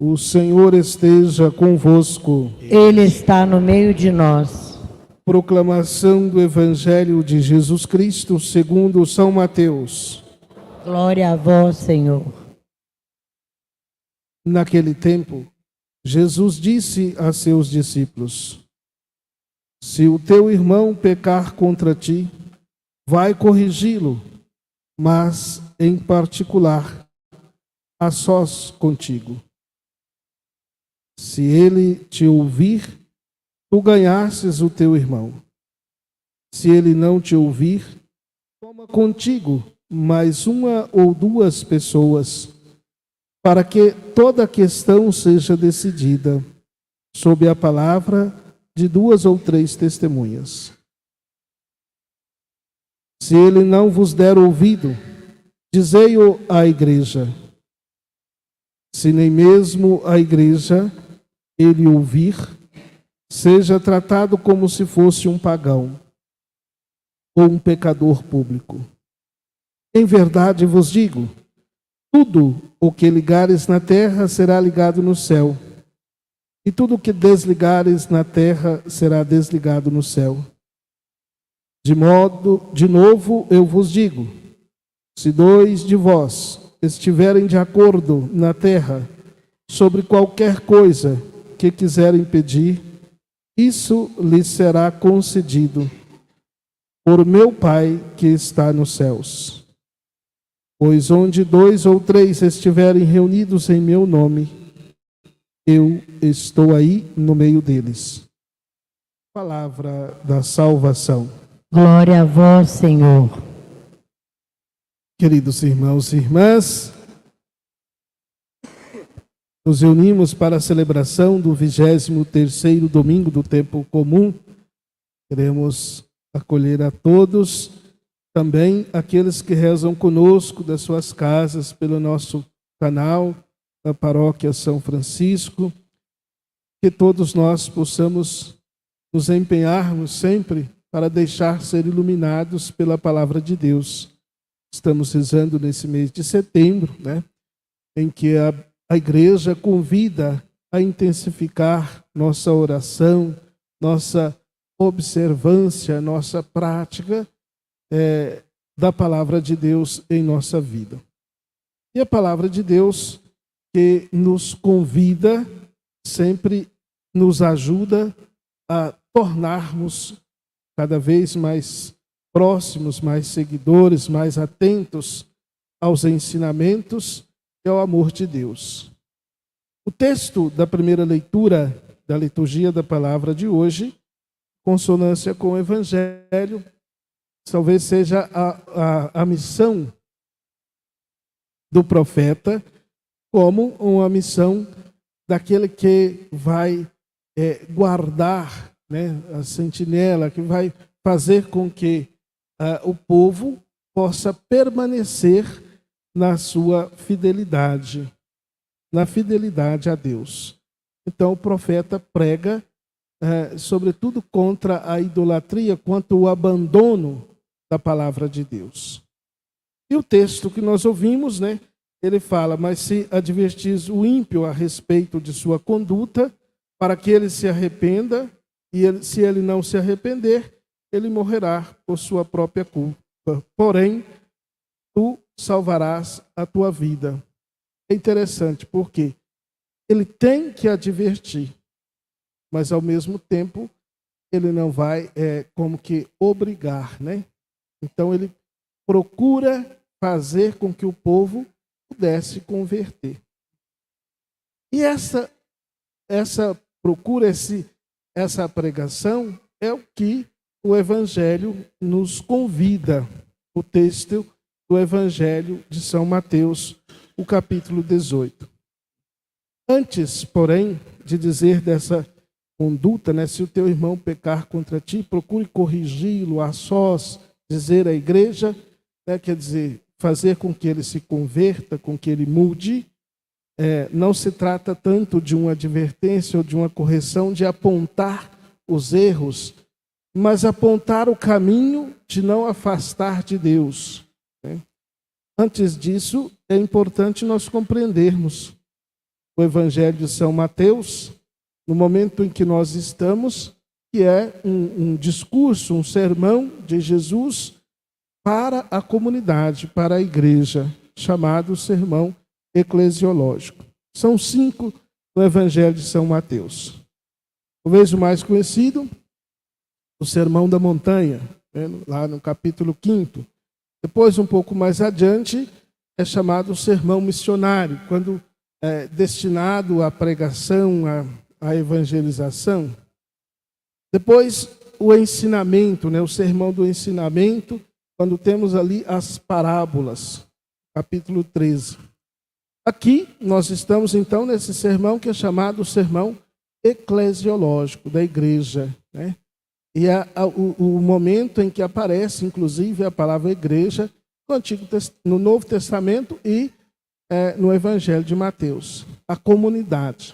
O Senhor esteja convosco. Ele está no meio de nós. Proclamação do Evangelho de Jesus Cristo segundo São Mateus. Glória a vós, Senhor. Naquele tempo, Jesus disse a seus discípulos: Se o teu irmão pecar contra ti, vai corrigi-lo, mas em particular, a sós contigo. Se ele te ouvir, tu ganhasses o teu irmão. Se ele não te ouvir, toma contigo mais uma ou duas pessoas, para que toda a questão seja decidida sob a palavra de 2 ou 3 testemunhas. Se ele não vos der ouvido, dizei-o à igreja. Se nem mesmo a igreja ele ouvir, seja tratado como se fosse um pagão ou um pecador público. Em verdade vos digo, tudo o que ligares na terra será ligado no céu, e tudo o que desligares na terra será desligado no céu. De novo eu vos digo, se 2 de vós estiverem de acordo na terra sobre qualquer coisa que quiserem pedir, isso lhes será concedido por meu Pai que está nos céus. Pois onde 2 ou 3 estiverem reunidos em meu nome, eu estou aí no meio deles. Palavra da salvação. Glória a vós, Senhor. Queridos irmãos e irmãs, nos reunimos para a celebração do 23º domingo do tempo comum. Queremos acolher a todos, também aqueles que rezam conosco das suas casas, pelo nosso canal, da Paróquia São Francisco, que todos nós possamos nos empenharmos sempre para deixar ser iluminados pela palavra de Deus. Estamos rezando nesse mês de setembro, em que a igreja convida a intensificar nossa oração, nossa observância, nossa prática da palavra de Deus em nossa vida. E a palavra de Deus que nos convida, sempre nos ajuda a tornarmos cada vez mais próximos, mais seguidores, mais atentos aos ensinamentos e ao amor de Deus. O texto da primeira leitura da liturgia da palavra de hoje, consonância com o Evangelho, talvez seja a missão do profeta como uma missão daquele que vai guardar, a sentinela, que vai fazer com que o povo possa permanecer na sua fidelidade, na fidelidade a Deus. Então o profeta prega, sobretudo contra a idolatria, quanto o abandono da palavra de Deus. E o texto que nós ouvimos, ele fala: mas se advertis o ímpio a respeito de sua conduta, para que ele se arrependa, e se ele não se arrepender, ele morrerá por sua própria culpa. Porém, tu salvarás a tua vida. É interessante, porque ele tem que advertir, mas ao mesmo tempo, ele não vai como que obrigar, Então ele procura fazer com que o povo pudesse converter. E essa procura, essa pregação é o que o Evangelho nos convida. O texto do Evangelho de São Mateus, o capítulo 18. Antes, porém, de dizer dessa conduta, se o teu irmão pecar contra ti, procure corrigi-lo a sós, dizer à igreja, quer dizer, fazer com que ele se converta, com que ele mude. Não se trata tanto de uma advertência ou de uma correção, de apontar os erros, mas apontar o caminho de não afastar de Deus. Antes disso, é importante nós compreendermos o Evangelho de São Mateus, no momento em que nós estamos, que é um discurso, um sermão de Jesus para a comunidade, para a igreja, chamado Sermão Eclesiológico. São 5 no Evangelho de São Mateus. Talvez o mais conhecido, o Sermão da Montanha, lá no capítulo 5. Depois, um pouco mais adiante, é chamado Sermão Missionário, quando é destinado à pregação, à evangelização. Depois, o ensinamento, o sermão do ensinamento, quando temos ali as parábolas, capítulo 13. Aqui, nós estamos, então, nesse sermão que é chamado Sermão Eclesiológico, da igreja. E é o momento em que aparece, inclusive, a palavra igreja no Novo Testamento e no Evangelho de Mateus, a comunidade.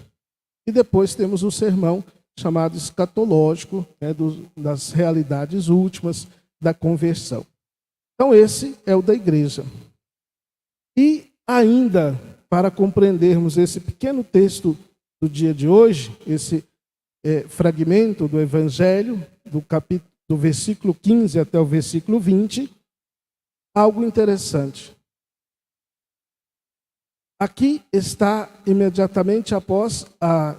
E depois temos o sermão chamado escatológico, das realidades últimas da conversão. Então esse é o da igreja. E ainda, para compreendermos esse pequeno texto do dia de hoje, esse fragmento do Evangelho, do versículo 15 até o versículo 20, algo interessante. Aqui está imediatamente após a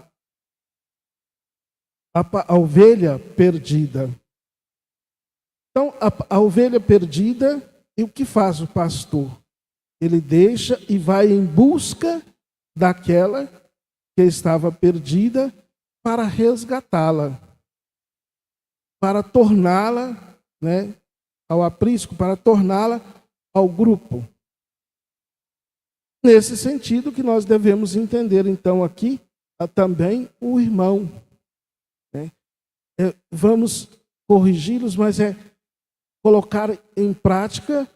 ovelha perdida. Então, a ovelha perdida, e o que faz o pastor? Ele deixa e vai em busca daquela que estava perdida para resgatá-la, para torná-la, ao aprisco, para torná-la ao grupo. Nesse sentido que nós devemos entender, então, aqui também o irmão. Vamos corrigi-los, mas colocar em prática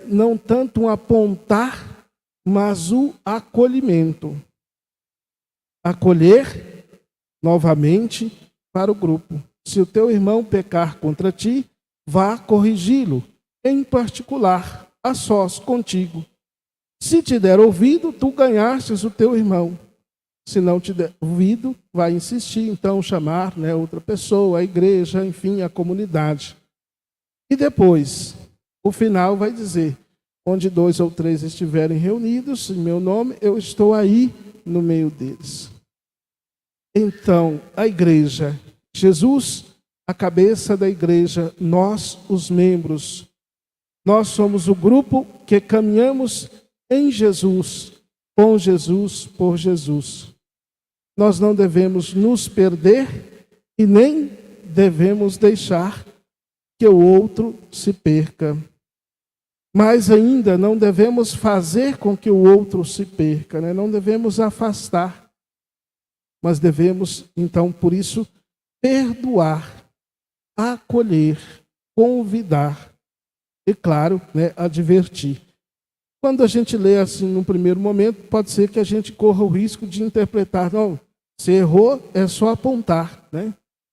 não tanto um apontar, mas o acolhimento. Acolher novamente para o grupo. Se o teu irmão pecar contra ti, vá corrigi-lo, em particular, a sós contigo. Se te der ouvido, tu ganhastes o teu irmão. Se não te der ouvido, vai insistir, então, chamar outra pessoa, a igreja, enfim, a comunidade. E depois, o final vai dizer, onde 2 ou 3 estiverem reunidos, em meu nome, eu estou aí no meio deles. Então, a igreja, Jesus, a cabeça da igreja, nós, os membros, nós somos o grupo que caminhamos em Jesus, com Jesus, por Jesus. Nós não devemos nos perder e nem devemos deixar que o outro se perca. Mas ainda não devemos fazer com que o outro se perca, não devemos afastar. Mas devemos, então, por isso, perdoar, acolher, convidar e, claro, advertir. Quando a gente lê assim, num primeiro momento, pode ser que a gente corra o risco de interpretar, não, se errou, é só apontar,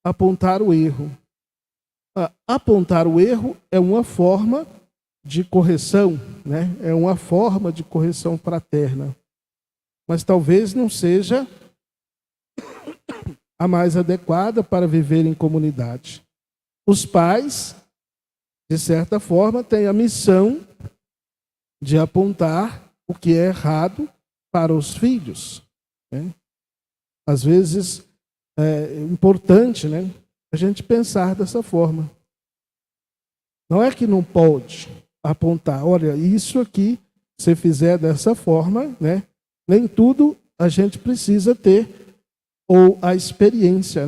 apontar o erro. Apontar o erro é uma forma de correção, é uma forma de correção fraterna. Mas talvez não seja a mais adequada para viver em comunidade. Os pais, de certa forma, têm a missão de apontar o que é errado para os filhos. Às vezes é importante, a gente pensar dessa forma. Não é que não pode apontar, olha, isso aqui, se fizer dessa forma, nem tudo a gente precisa ter, ou a experiência,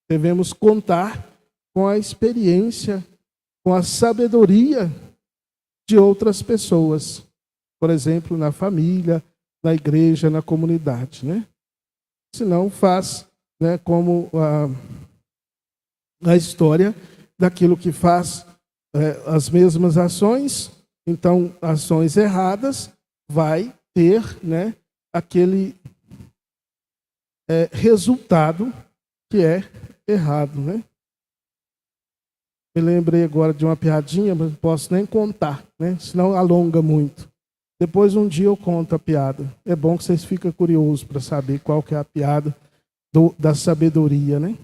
Devemos contar com a experiência, com a sabedoria de outras pessoas, por exemplo, na família, na igreja, na comunidade, Senão faz, como a história daquilo que faz as mesmas ações, então ações erradas, vai ter, aquele resultado que é errado, Me lembrei agora de uma piadinha, mas não posso nem contar, senão alonga muito. Depois um dia eu conto a piada. É bom que vocês fiquem curiosos para saber qual que é a piada da sabedoria, né?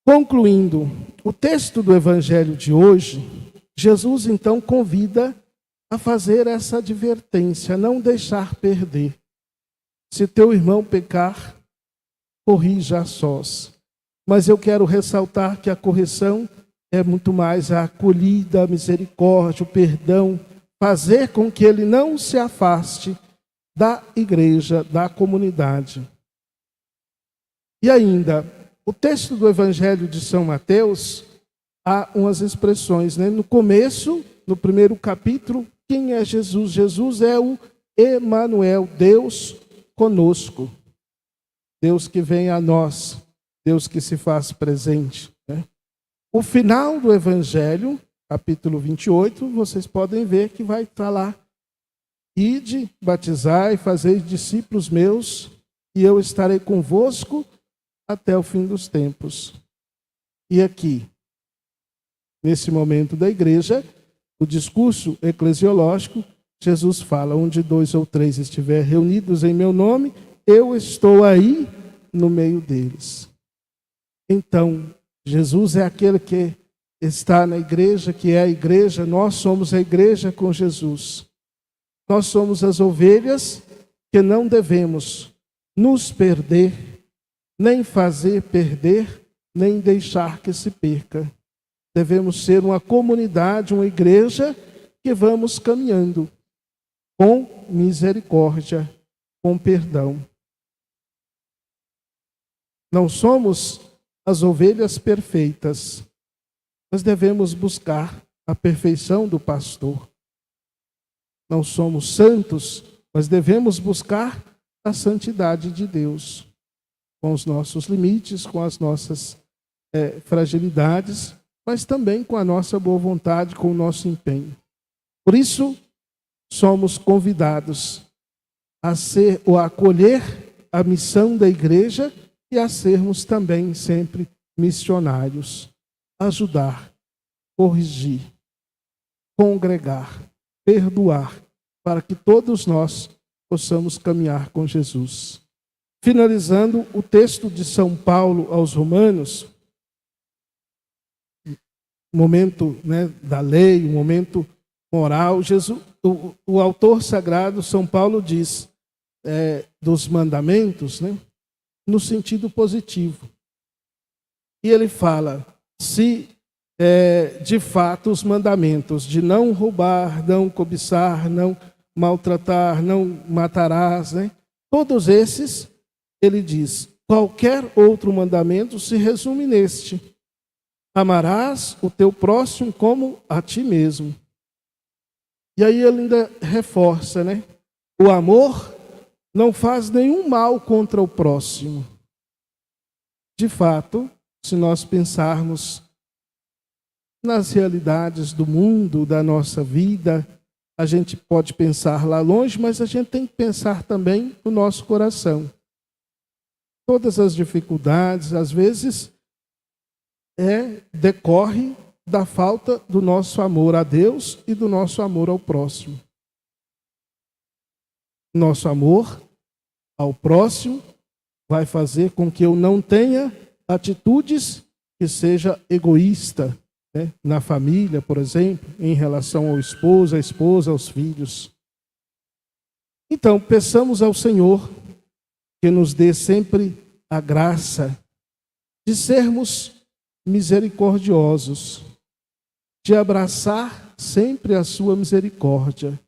Concluindo, o texto do evangelho de hoje, Jesus então convida a fazer essa advertência, não deixar perder. Se teu irmão pecar, corrija a sós. Mas eu quero ressaltar que a correção é muito mais a acolhida, a misericórdia, o perdão, fazer com que ele não se afaste da igreja, da comunidade. E ainda, o texto do Evangelho de São Mateus, há umas expressões, né? No começo, no primeiro capítulo, quem é Jesus? Jesus é o Emanuel, Deus conosco. Deus que vem a nós, Deus que se faz presente, né? O final do Evangelho, capítulo 28, vocês podem ver que vai estar lá. Ide, batizai e fazei discípulos meus, e eu estarei convosco até o fim dos tempos. E aqui, nesse momento da igreja, o discurso eclesiológico, Jesus fala, onde 2 ou 3 estiver reunidos em meu nome, eu estou aí no meio deles. Então, Jesus é aquele que está na igreja, que é a igreja, nós somos a igreja com Jesus. Nós somos as ovelhas que não devemos nos perder, nem fazer perder, nem deixar que se perca. Devemos ser uma comunidade, uma igreja que vamos caminhando com misericórdia, com perdão. Não somos as ovelhas perfeitas, mas devemos buscar a perfeição do pastor. Não somos santos, mas devemos buscar a santidade de Deus, com os nossos limites, com as nossas fragilidades, mas também com a nossa boa vontade, com o nosso empenho. Por isso, somos convidados a ser ou a acolher a missão da igreja e a sermos também sempre missionários, ajudar, corrigir, congregar, perdoar, para que todos nós possamos caminhar com Jesus. Finalizando o texto de São Paulo aos Romanos, momento, né, da lei, um momento moral, Jesus, o autor sagrado, São Paulo, diz dos mandamentos, né, no sentido positivo. E ele fala, se de fato os mandamentos de não roubar, não cobiçar, não maltratar, não matarás, né, todos esses, ele diz, qualquer outro mandamento se resume neste: amarás o teu próximo como a ti mesmo. E aí ele ainda reforça, né? O amor não faz nenhum mal contra o próximo. De fato, se nós pensarmos nas realidades do mundo, da nossa vida, a gente pode pensar lá longe, mas a gente tem que pensar também no nosso coração. Todas as dificuldades, às vezes, decorre da falta do nosso amor a Deus e do nosso amor ao próximo. Nosso amor ao próximo vai fazer com que eu não tenha atitudes que seja egoísta, né? Na família, por exemplo, em relação ao esposo, à esposa, aos filhos. Então, peçamos ao Senhor que nos dê sempre a graça de sermos misericordiosos, de abraçar sempre a sua misericórdia.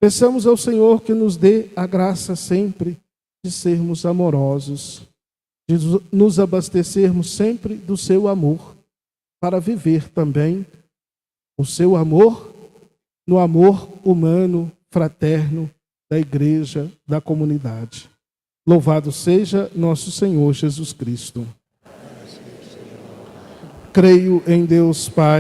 Peçamos ao Senhor que nos dê a graça sempre de sermos amorosos, de nos abastecermos sempre do seu amor, para viver também o seu amor no amor humano, fraterno, da igreja, da comunidade. Louvado seja nosso Senhor Jesus Cristo. Creio em Deus Pai,